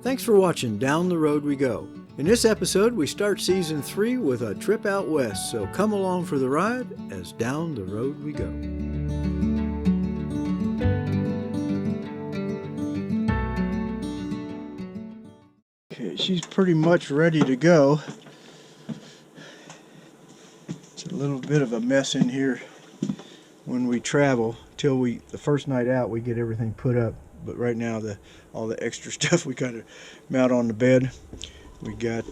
Thanks for watching Down the Road We Go. In this episode, we start Season 3 with a trip out west, so come along for the ride as Down the Road We Go. Okay, she's pretty much ready to go. It's a little bit of a mess in here when we travel. Till the first night out, we get everything put up. But right now, all the extra stuff we kind of mount on the bed. We got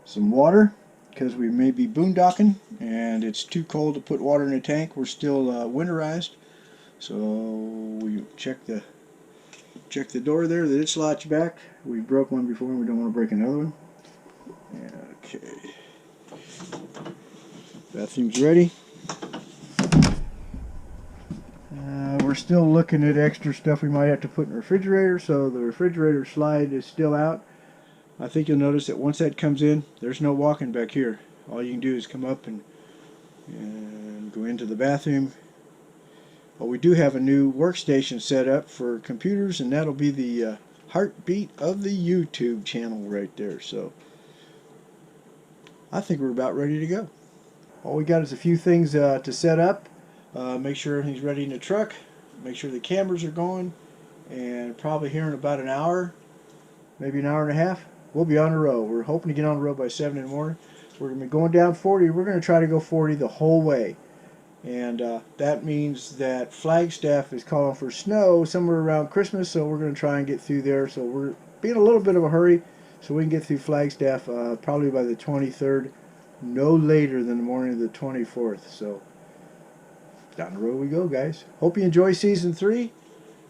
some water because we may be boondocking and it's too cold to put water in a tank. We're still winterized, so we check the door there that it's latched back. We broke one before and we don't want to break another one. Okay, bathroom's ready. We're still looking at extra stuff we might have to put in the refrigerator, so the refrigerator slide is still out. I think you'll notice that once that comes in, there's no walking back here. All you can do is come up and go into the bathroom. Well, we do have a new workstation set up for computers, and that'll be the heartbeat of the YouTube channel right there. So I think we're about ready to go. All we got is a few things to set up. Make sure everything's ready in the truck. Make sure the cameras are going, and probably here in about an hour, maybe an hour and a half, we'll be on the road. We're hoping to get on the road by 7 in the morning. We're going to be going down 40. We're going to try to go 40 the whole way, and that means that Flagstaff is calling for snow somewhere around Christmas, so we're going to try and get through there. So we're being a little bit of a hurry so we can get through Flagstaff probably by the 23rd, no later than the morning of the 24th. So down the road we go, guys. Hope you enjoy Season 3.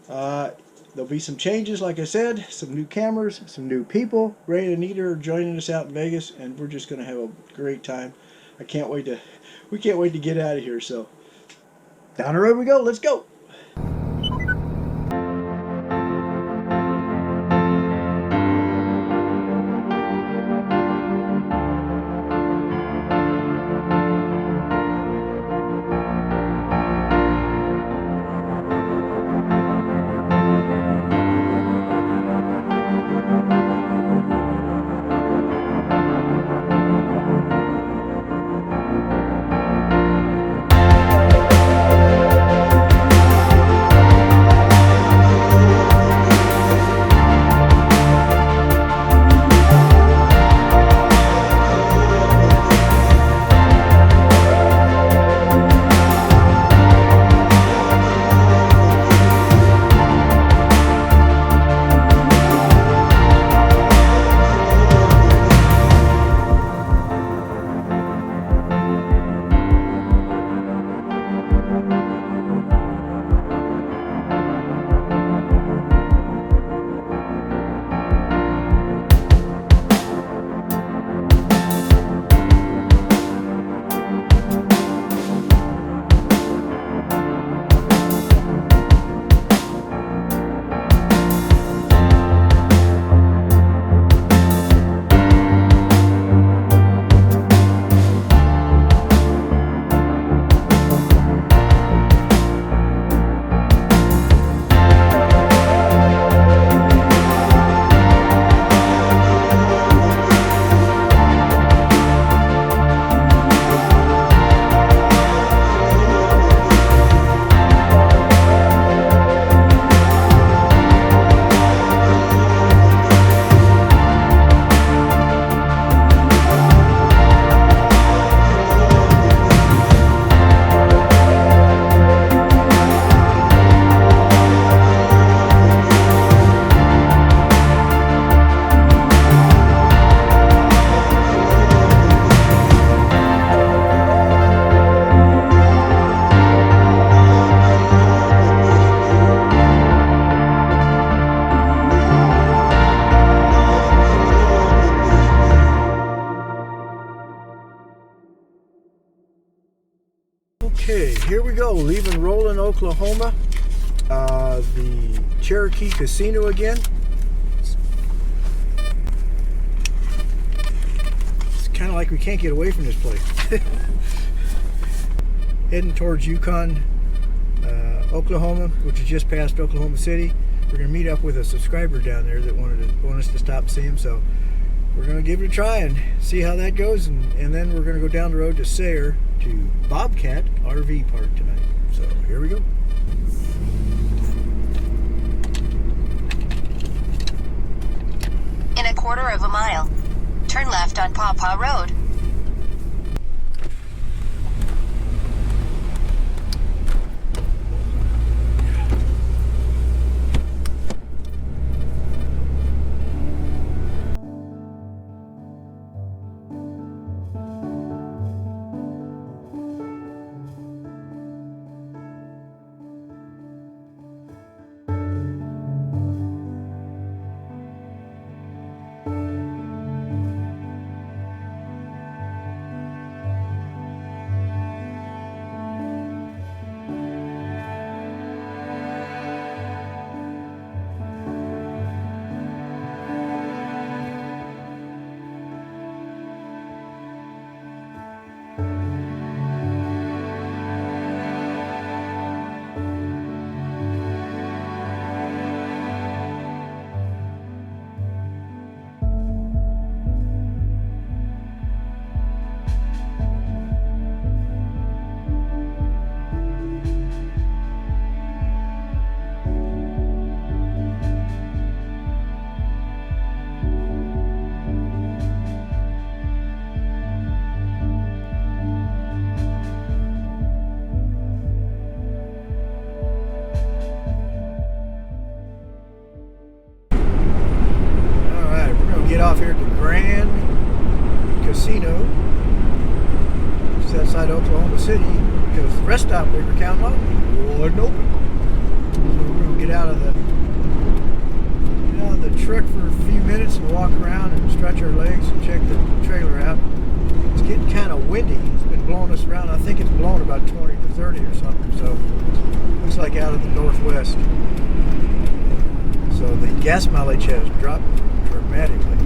There'll be some changes, like I said, some new cameras, some new people. Ray and Anita are joining us out in Vegas, and we're just going to have a great time. We can't wait to get out of here. So down the road we go. Let's go. Okay, here we go, leaving Roland, Oklahoma, the Cherokee Casino again. It's kind of like we can't get away from this place. Heading towards Yukon, Oklahoma, which is just past Oklahoma City. We're going to meet up with a subscriber down there that wanted us to stop and see him. So we're going to give it a try and see how that goes. And then we're going to go down the road to Sayre to Bobcat RV Park tonight. So here we go. In a quarter of a mile, turn left on Pawpaw Road. Get off here at the Grand Casino just outside Oklahoma City because the rest stop we were counting on wasn't open. So we're going to get out of the truck for a few minutes and walk around and stretch our legs and check the trailer out. It's getting kind of windy. It's been blowing us around. I think it's blowing about 20 to 30 or something. So looks like out of the northwest. So the gas mileage has dropped dramatically.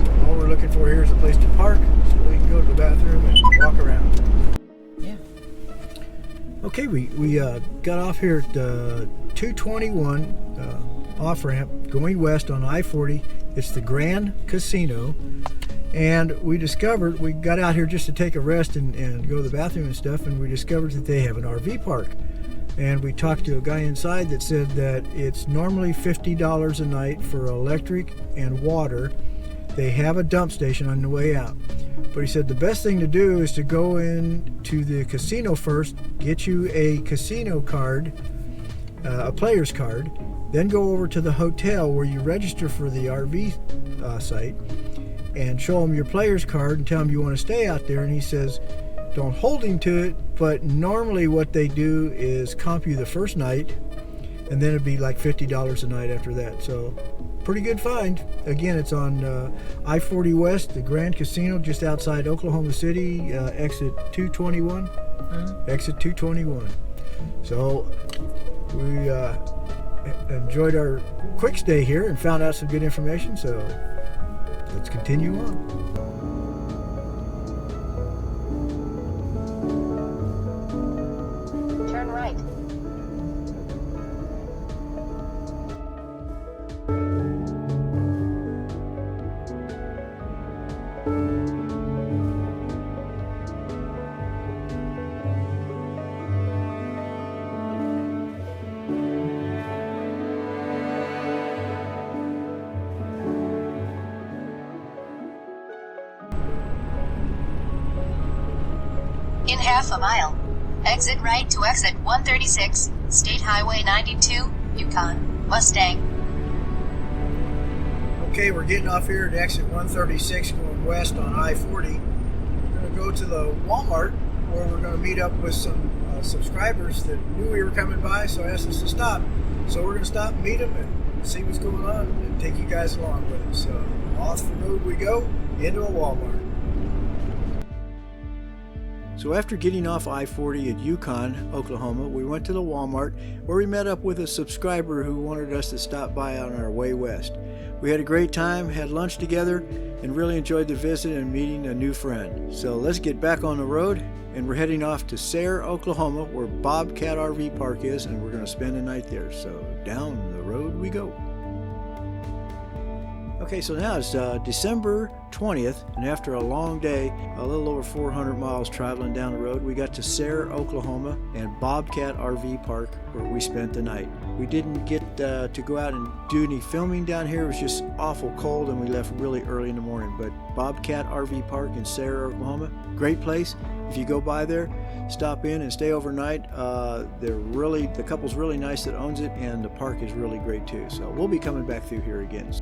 So all we're looking for here is a place to park so we can go to the bathroom and walk around. Yeah. Okay, we got off here at 221 off-ramp going west on I-40. It's the Grand Casino. And we got out here just to take a rest and go to the bathroom and stuff, and we discovered that they have an RV park. And we talked to a guy inside that said that it's normally $50 a night for electric and water. They have a dump station on the way out. But he said the best thing to do is to go in to the casino first, get you a casino card, a player's card, then go over to the hotel where you register for the RV site and show them your player's card and tell them you want to stay out there. And he says, don't hold him to it, but normally what they do is comp you the first night, and then it'd be like $50 a night after that. So pretty good find. Again, it's on I-40 West, the Grand Casino, just outside Oklahoma City, exit 221. Exit 221. So we enjoyed our quick stay here and found out some good information. So let's continue on. Turn right. In half a mile, exit right to exit 136, State Highway 92, Yukon, Mustang. Okay, we're getting off here at exit 136 going west on I-40. We're going to go to the Walmart where we're going to meet up with some subscribers that knew we were coming by, so asked us to stop. So we're going to stop and meet them and see what's going on and take you guys along with us. So off the road we go into a Walmart. So after getting off I-40 at Yukon, Oklahoma, we went to the Walmart where we met up with a subscriber who wanted us to stop by on our way west. We had a great time, had lunch together, and really enjoyed the visit and meeting a new friend. So let's get back on the road and we're heading off to Sayre, Oklahoma, where Bobcat RV Park is, and we're going to spend the night there. So down the road we go. Okay, so now it's December 20th, and after a long day, a little over 400 miles traveling down the road, we got to Sayre, Oklahoma, and Bobcat RV Park, where we spent the night. We didn't get to go out and do any filming down here. It was just awful cold, and we left really early in the morning. But Bobcat RV Park in Sayre, Oklahoma, great place. If you go by there, stop in and stay overnight. The couple's really nice that owns it, and the park is really great too. So we'll be coming back through here again.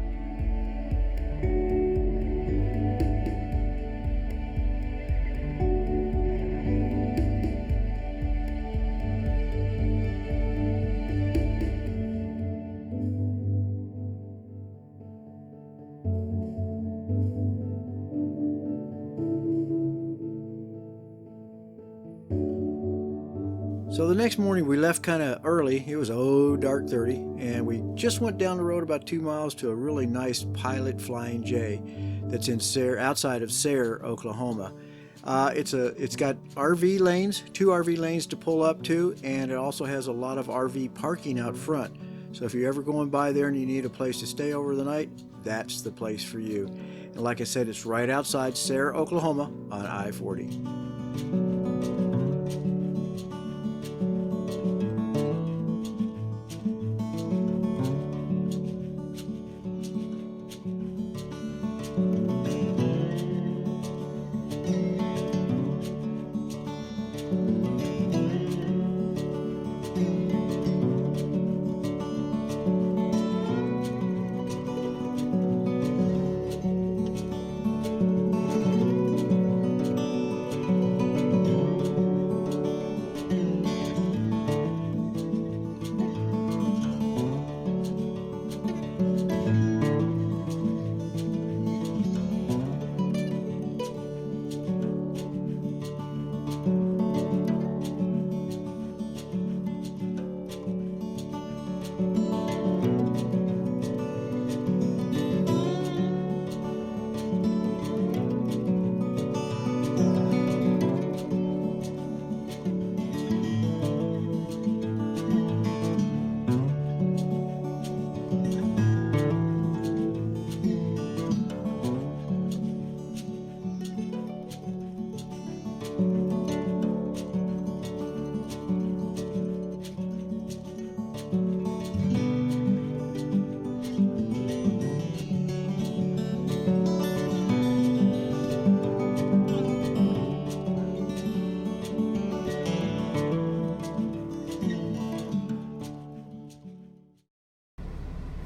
So the next morning we left kind of early. It was dark 30, and we just went down the road about 2 miles to a really nice Pilot Flying J that's in Sayre, outside of Sayre, Oklahoma. It's got RV lanes, 2 RV lanes to pull up to, and it also has a lot of RV parking out front. So if you're ever going by there and you need a place to stay over the night, that's the place for you. And like I said, it's right outside Sayre, Oklahoma on I-40.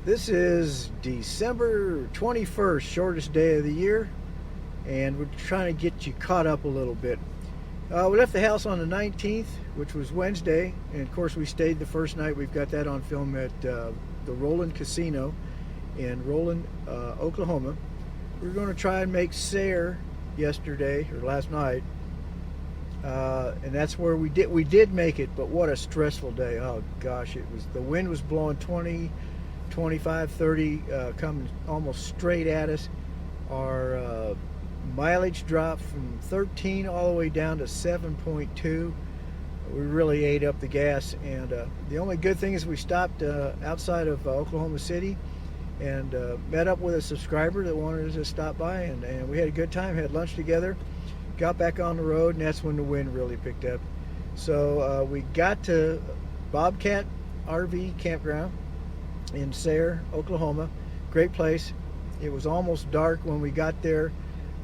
This is December 21st, shortest day of the year, and we're trying to get you caught up a little bit. We left the house on the 19th, which was Wednesday, and of course we stayed the first night. We've got that on film at the Roland Casino in Roland, Oklahoma. We were going to try and make Sayre yesterday, or last night, and that's where we did make it, but what a stressful day. Oh gosh, the wind was blowing 20, 25, 30, coming almost straight at us. Our mileage dropped from 13 all the way down to 7.2. We really ate up the gas, and the only good thing is we stopped outside of Oklahoma City and met up with a subscriber that wanted us to stop by, and we had a good time, had lunch together, got back on the road, and that's when the wind really picked up. So we got to Bobcat RV Campground in Sayre, Oklahoma. Great place. It was almost dark when we got there,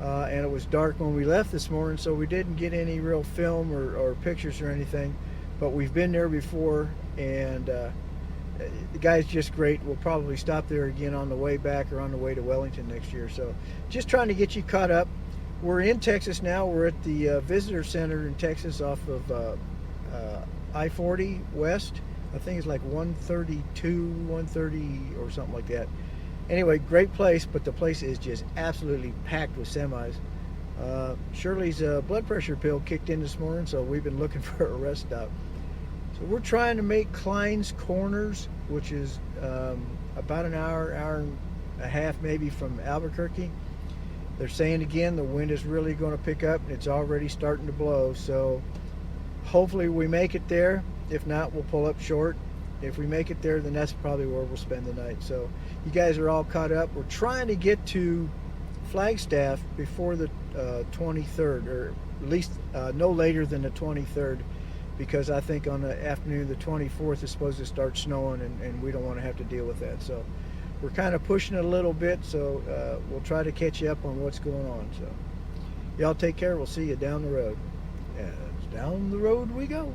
and it was dark when we left this morning, so we didn't get any real film or pictures or anything, but we've been there before, and the guy's just great. We'll probably stop there again on the way back or on the way to Wellington next year. So just trying to get you caught up. We're in Texas now. We're at the visitor center in Texas off of I-40 West. I think it's like 132, 130 or something like that. Anyway, great place, but the place is just absolutely packed with semis. Shirley's blood pressure pill kicked in this morning, so we've been looking for a rest stop. So we're trying to make Klein's Corners, which is about an hour and a half maybe from Albuquerque. They're saying again the wind is really going to pick up, and it's already starting to blow. So hopefully we make it there. If not, we'll pull up short. If we make it there, then that's probably where we'll spend the night. So you guys are all caught up. We're trying to get to Flagstaff before the 23rd, or at least no later than the 23rd, because I think on the afternoon the 24th is supposed to start snowing, and we don't want to have to deal with that. So we're kind of pushing it a little bit, so we'll try to catch you up on what's going on. So y'all take care. We'll see you down the road. As down the road we go.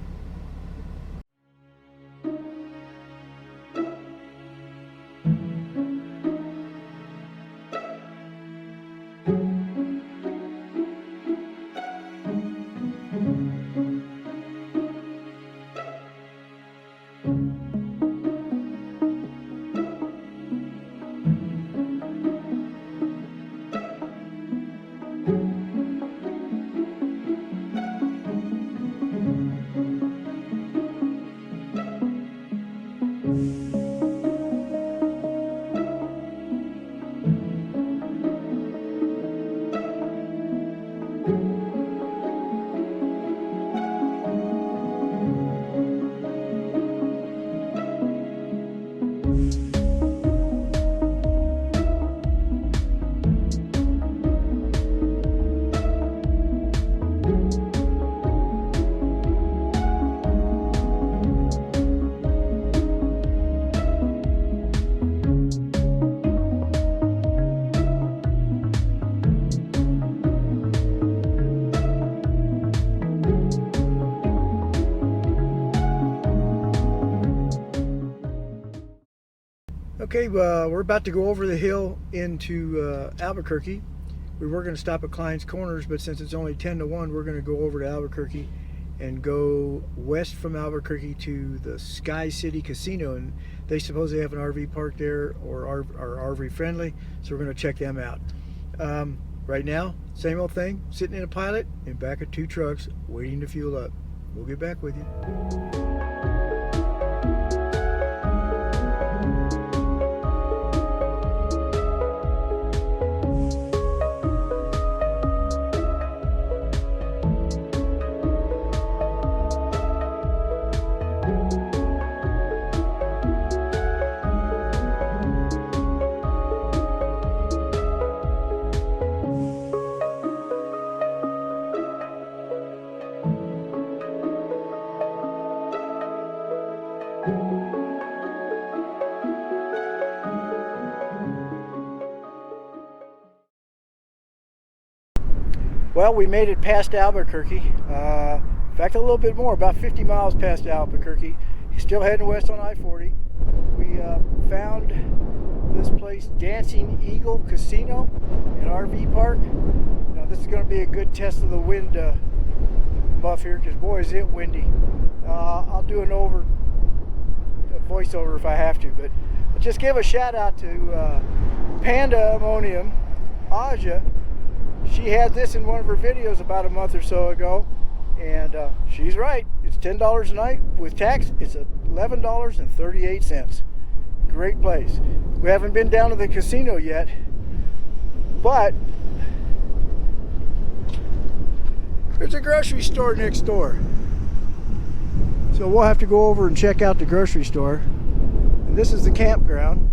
Okay, we're about to go over the hill into Albuquerque. We were going to stop at Klein's Corners, but since it's only 10 to 1, we're going to go over to Albuquerque and go west from Albuquerque to the Sky City Casino. And they suppose they have an RV park there, or are RV friendly, so we're going to check them out. Right now, same old thing, sitting in a Pilot in back of 2 trucks waiting to fuel up. We'll get back with you. Well, we made it past Albuquerque. In fact, a little bit more, about 50 miles past Albuquerque. Still heading west on I-40. We found this place, Dancing Eagle Casino and RV Park. Now, this is going to be a good test of the wind buff here, because boy, is it windy. I'll do an voiceover if I have to, but I'll just give a shout out to Panda Ammonium, Aja. She had this in one of her videos about a month or so ago, and she's right. It's $10 a night. With tax, it's $11.38. Great place. We haven't been down to the casino yet, but there's a grocery store next door. So we'll have to go over and check out the grocery store. And this is the campground.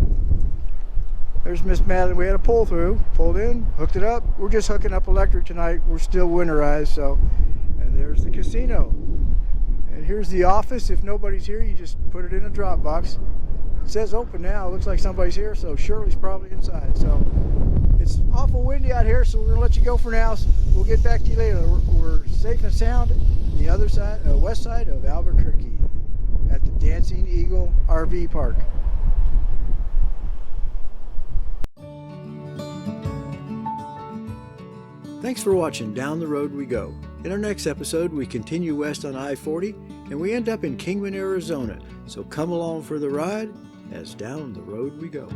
There's Miss Madeline. We had a pull through, pulled in, hooked it up. We're just hooking up electric tonight. We're still winterized, so. And there's the casino. And here's the office. If nobody's here, you just put it in a drop box. It says open now. It looks like somebody's here, so Shirley's probably inside. So it's awful windy out here, so we're gonna let you go for now. We'll get back to you later. We're safe and sound on the other side, west side of Albuquerque at the Dancing Eagle RV Park. Thanks for watching Down the Road We Go. In our next episode, we continue west on I-40 and we end up in Kingman, Arizona. So come along for the ride as down the road we go.